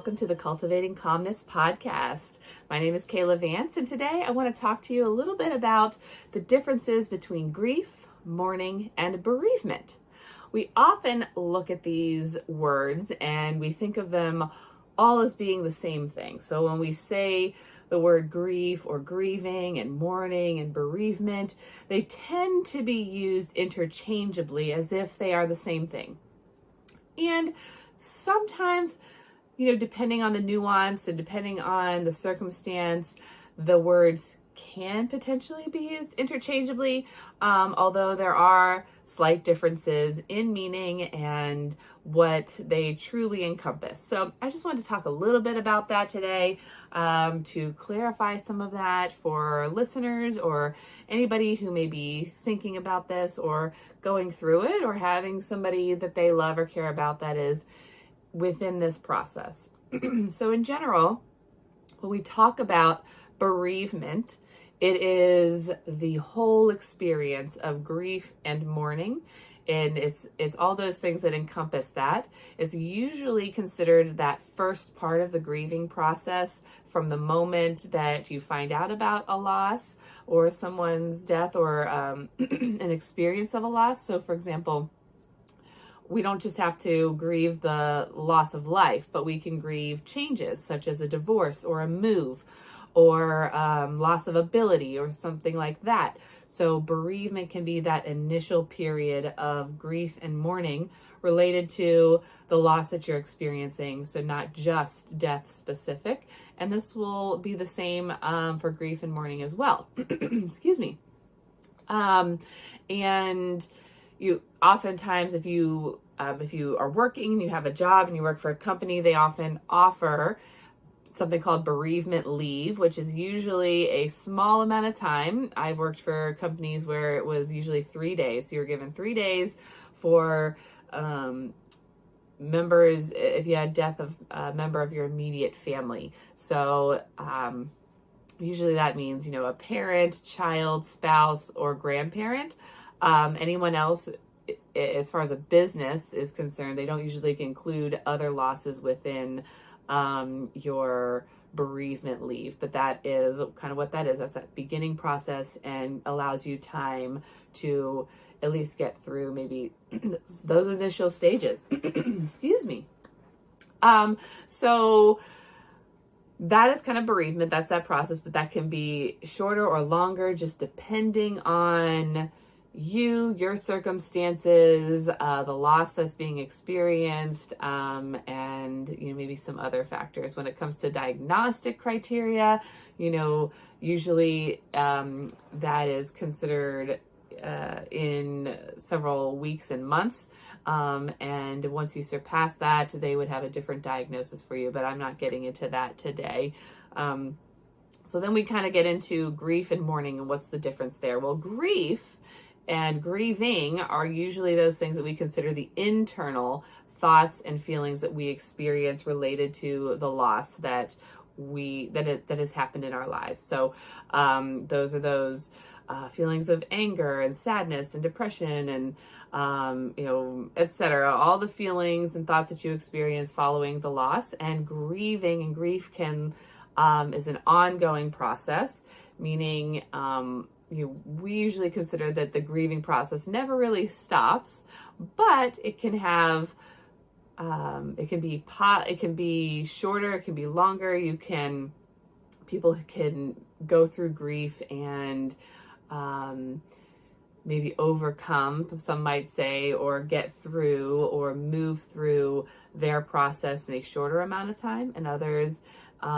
welcome to the Cultivating Calmness Podcast. My name is Kaela Vance, and today I want to talk to you a little bit about the differences between grief, mourning, and bereavement. We often look at these words and we think of them all as being the same thing. So when we say the word grief or grieving and mourning and bereavement, they tend to be used interchangeably as if they are the same thing. And sometimes, depending on the nuance and depending on the circumstance, the words can potentially be used interchangeably, although there are slight differences in meaning and what they truly encompass. So I just wanted to talk a little bit about that today to clarify some of that for listeners or anybody who may be thinking about this or going through it or having somebody that they love or care about that is within this process. So in general, when we talk about bereavement, it is the whole experience of grief and mourning. And it's all those things that encompass that. It's usually considered that first part of the grieving process from the moment that you find out about a loss or someone's death or an experience of a loss. So for example, we don't just have to grieve the loss of life, but we can grieve changes such as a divorce or a move or loss of ability or something like that. So bereavement can be that initial period of grief and mourning related to the loss that you're experiencing. So not just death specific. And this will be the same for grief and mourning as well. Excuse me. And you oftentimes, if you are working and you have a job and you work for a company, they often offer something called bereavement leave, which is usually a small amount of time. I've worked for companies where it was usually 3 days. So you're given 3 days for members, if you had death of a member of your immediate family. So usually that means, a parent, child, spouse, or grandparent. Anyone else, as far as a business is concerned, they don't usually include other losses within your bereavement leave, but that is kind of what that is. That's that beginning process and allows you time to at least get through maybe those initial stages. Excuse me. So that is kind of bereavement. That's that process, but that can be shorter or longer, just depending on your circumstances, the loss that's being experienced, and maybe some other factors. When it comes to diagnostic criteria, usually that is considered in several weeks and months, and once you surpass that, they would have a different diagnosis for you, but I'm not getting into that today. So then we kind of get into grief and mourning and what's the difference there. Well, grief and grieving are usually those things that we consider the internal thoughts and feelings that we experience related to the loss that has happened in our lives. So those are those feelings of anger and sadness and depression and etc. All the feelings and thoughts that you experience following the loss. And grieving and grief is an ongoing process, meaning we usually consider that the grieving process never really stops, but it can have, it can be shorter, it can be longer. People can go through grief and maybe overcome, some might say, or get through or move through their process in a shorter amount of time, and others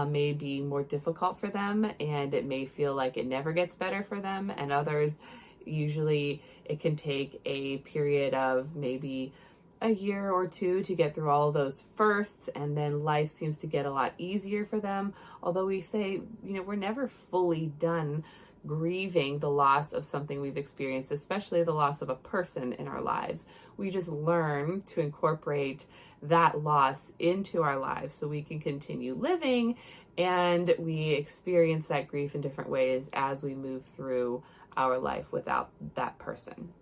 may be more difficult for them, and it may feel like it never gets better for them. And others, usually it can take a period of maybe a year or two to get through all of those firsts, and then life seems to get a lot easier for them. Although we say, we're never fully done grieving the loss of something we've experienced, especially the loss of a person in our lives. We just learn to incorporate that loss into our lives so we can continue living, and we experience that grief in different ways as we move through our life without that person.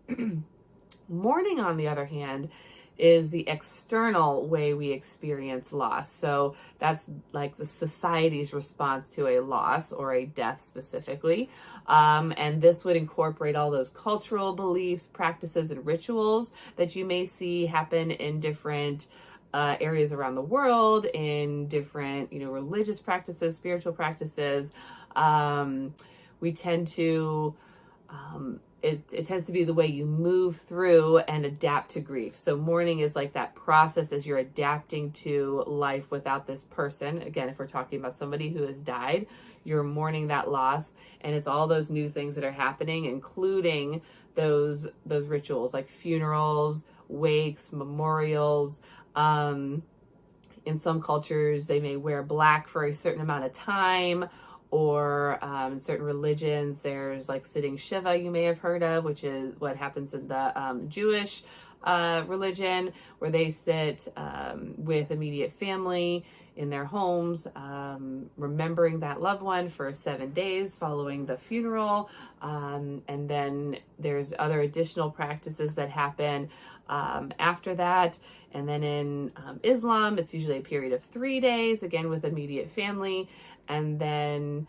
Mourning, on the other hand, is the external way we experience loss. So that's like the society's response to a loss or a death specifically. And this would incorporate all those cultural beliefs, practices, and rituals that you may see happen in different areas around the world, in different, religious practices, spiritual practices. We tend to, it tends to be the way you move through and adapt to grief. So mourning is like that process as you're adapting to life without this person. Again, if we're talking about somebody who has died, you're mourning that loss, and it's all those new things that are happening, including those rituals like funerals, wakes, memorials. In some cultures, they may wear black for a certain amount of time, or in certain religions, there's like 𝗕𝗃𝗵𝗂𝘁𝗀𝗃 you may have heard of, which is what happens in the Jewish religion, where they sit with immediate family in their homes, remembering that loved one for 7 days following the funeral. And then there's other additional practices that happen after that. And then in Islam, it's usually a period of 3 days, again, with immediate family. And then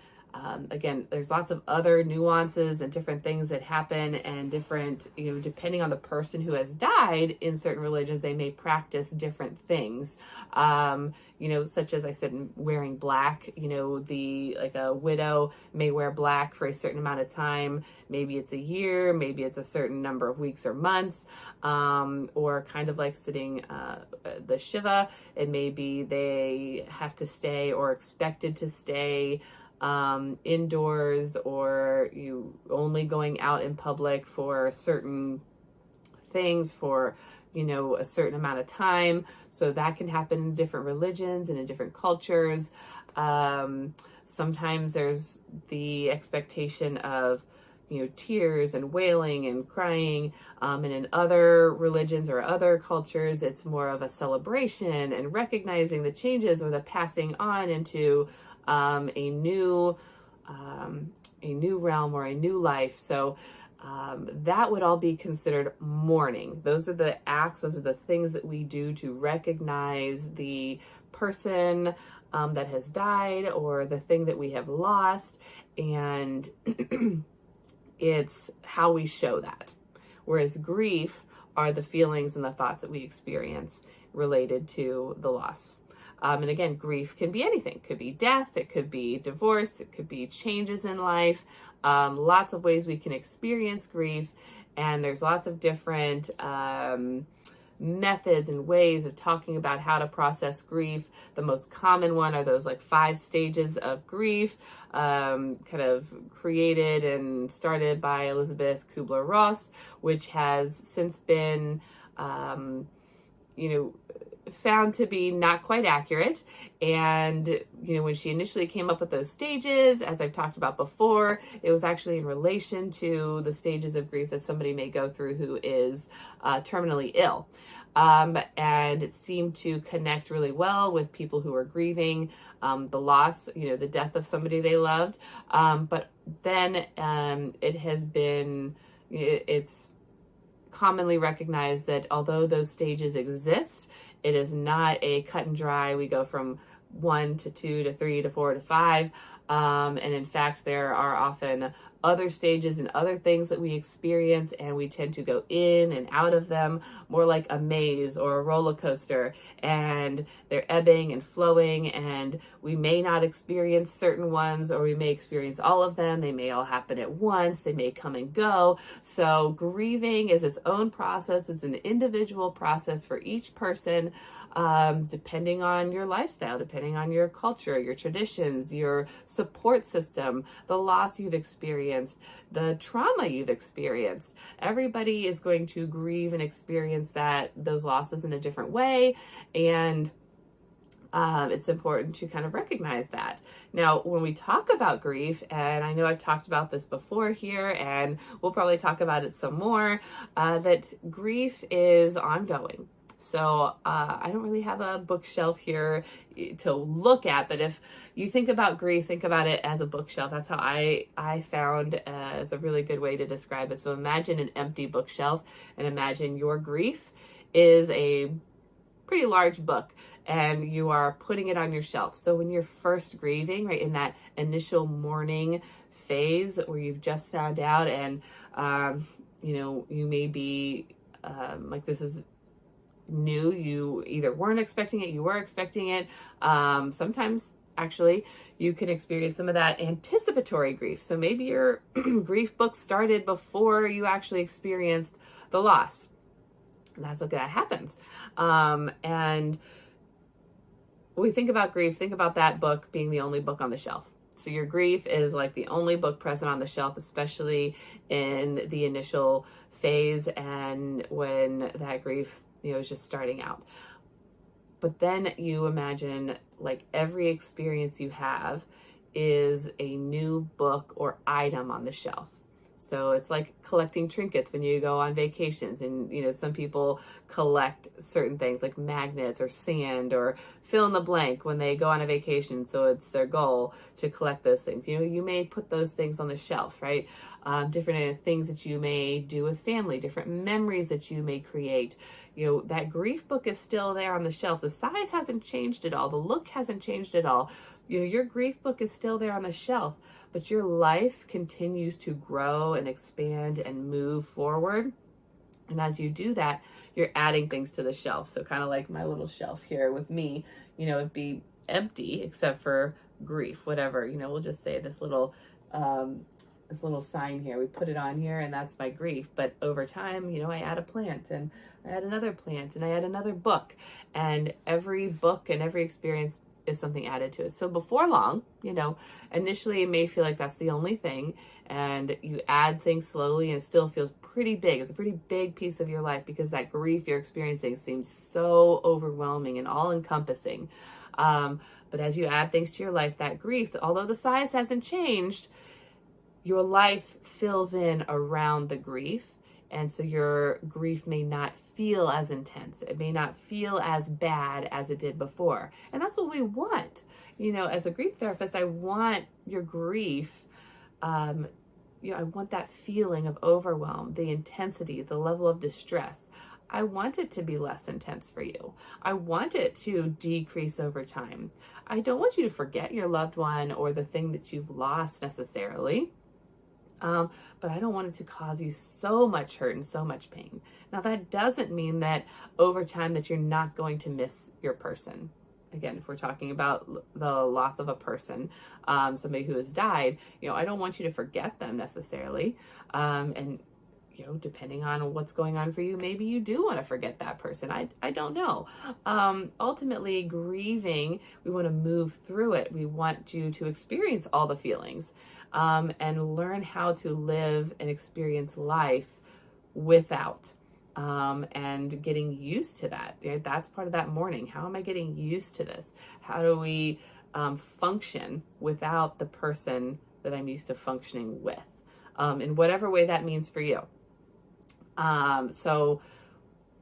again, there's lots of other nuances and different things that happen, and different, depending on the person who has died in certain religions, they may practice different things, such as I said, wearing black. Like a widow may wear black for a certain amount of time. Maybe it's a year, maybe it's a certain number of weeks or months, or kind of like sitting the Shiva. It may be they have to stay or expected to stay indoors, or you only going out in public for certain things for, a certain amount of time. So that can happen in different religions and in different cultures. Sometimes there's the expectation of, tears and wailing and crying. And in other religions or other cultures, it's more of a celebration and recognizing the changes or the passing on into a new realm or a new life. So that would all be considered mourning. Those are the acts, those are the things that we do to recognize the person that has died, or the thing that we have lost. And it's how we show that. Whereas grief are the feelings and the thoughts that we experience related to the loss. And again, grief can be anything. It could be death, it could be divorce, it could be changes in life. Lots of ways we can experience grief. And there's lots of different methods and ways of talking about how to process grief. The most common one are those like 5 stages of grief, kind of created and started by 𝗖𝗹𝗺𝗁𝗂𝗁, which has since been, found to be not quite accurate. And, when she initially came up with those stages, as I've talked about before, it was actually in relation to the stages of grief that somebody may go through who is terminally ill. And it seemed to connect really well with people who are grieving the loss, the death of somebody they loved. But then it has been, it's commonly recognized that although those stages exist, it is not a cut and dry, we go from 1 to 2 to 3 to 4 to 5. And in fact, there are often other stages and other things that we experience, and we tend to go in and out of them more like a maze or a roller coaster, and they're ebbing and flowing, and we may not experience certain ones, or we may experience all of them. They may all happen at once. They may come and go. So grieving is its own process. It's an individual process for each person, depending on your lifestyle, depending on your culture, your traditions, your support system, the loss you've experienced, the trauma you've experienced. Everybody is going to grieve and experience those losses in a different way. And it's important to kind of recognize that. Now, when we talk about grief, and I know I've talked about this before here, and we'll probably talk about it some more, that grief is ongoing. So I don't really have a bookshelf here to look at, but if you think about grief, think about it as a bookshelf. That's how I found as a really good way to describe it. So imagine an empty bookshelf, and imagine your grief is a pretty large book, and you are putting it on your shelf. So when you're first grieving, right, in that initial mourning phase where you've just found out, and you may be like, this is new, you either weren't expecting it, you were expecting it. Sometimes actually you can experience some of that anticipatory grief. So maybe your grief book started before you actually experienced the loss. And that's okay, that happens. And when we think about grief, think about that book being the only book on the shelf. So your grief is like the only book present on the shelf, especially in the initial phase and when that grief, is just starting out. But then you imagine, like, every experience you have is a new book or item on the shelf. So it's like collecting trinkets when you go on vacations, and some people collect certain things like magnets or sand or fill in the blank when they go on a vacation. So it's their goal to collect those things. You may put those things on the shelf, right? Different things that you may do with family, different memories that you may create. That grief book is still there on the shelf. The size hasn't changed at all. The look hasn't changed at all. Your grief book is still there on the shelf, but your life continues to grow and expand and move forward. And as you do that, you're adding things to the shelf. So kind of like my little shelf here with me, it'd be empty except for grief, whatever, we'll just say this little sign here, we put it on here, and that's my grief. But over time, I add a plant, and I add another plant, and I add another book, and every book and every experience is something added to it. So before long, initially it may feel like that's the only thing, and you add things slowly, and it still feels pretty big. It's a pretty big piece of your life because that grief you're experiencing seems so overwhelming and all-encompassing. But as you add things to your life, that grief, although the size hasn't changed, your life fills in around the grief. And so your grief may not feel as intense. It may not feel as bad as it did before. And that's what we want. As a grief therapist, I want your grief, I want that feeling of overwhelm, the intensity, the level of distress. I want it to be less intense for you. I want it to decrease over time. I don't want you to forget your loved one or the thing that you've lost necessarily. But I don't want it to cause you so much hurt and so much pain. Now, that doesn't mean that over time that you're not going to miss your person. Again, if we're talking about the loss of a person, somebody who has died, I don't want you to forget them necessarily. And depending on what's going on for you, maybe you do want to forget that person. I don't know. Ultimately, grieving, we want to move through it. We want you to experience all the feelings. And learn how to live and experience life without, and getting used to that. That's part of that mourning. How am I getting used to this? How do we function without the person that I'm used to functioning with, in whatever way that means for you? So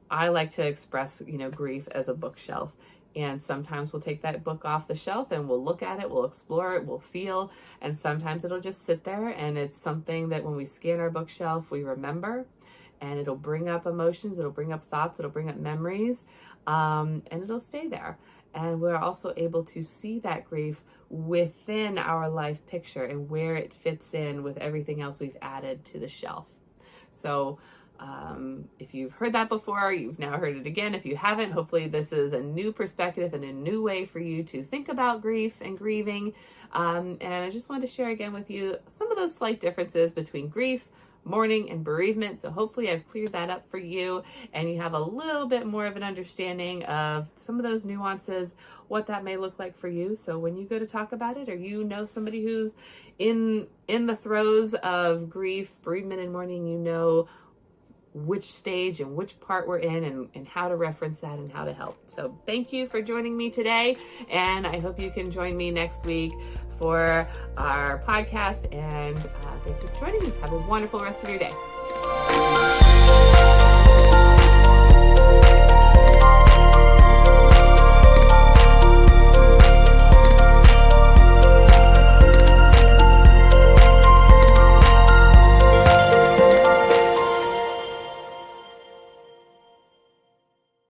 I like to express, grief as a bookshelf. And sometimes we'll take that book off the shelf and we'll look at it, we'll explore it, we'll feel, and sometimes it'll just sit there, and it's something that when we scan our bookshelf, we remember, and it'll bring up emotions, it'll bring up thoughts, it'll bring up memories, and it'll stay there. And we're also able to see that grief within our life picture and where it fits in with everything else we've added to the shelf. So if you've heard that before, you've now heard it again. If you haven't, hopefully this is a new perspective and a new way for you to think about grief and grieving. And I just wanted to share again with you some of those slight differences between grief, mourning, and bereavement. So hopefully I've cleared that up for you, and you have a little bit more of an understanding of some of those nuances, what that may look like for you. So when you go to talk about it, or somebody who's in the throes of grief, bereavement, and mourning, which stage and which part we're in, and how to reference that and how to help. So thank you for joining me today, and I hope you can join me next week for our podcast, and thank you for joining me. Have a wonderful rest of your day.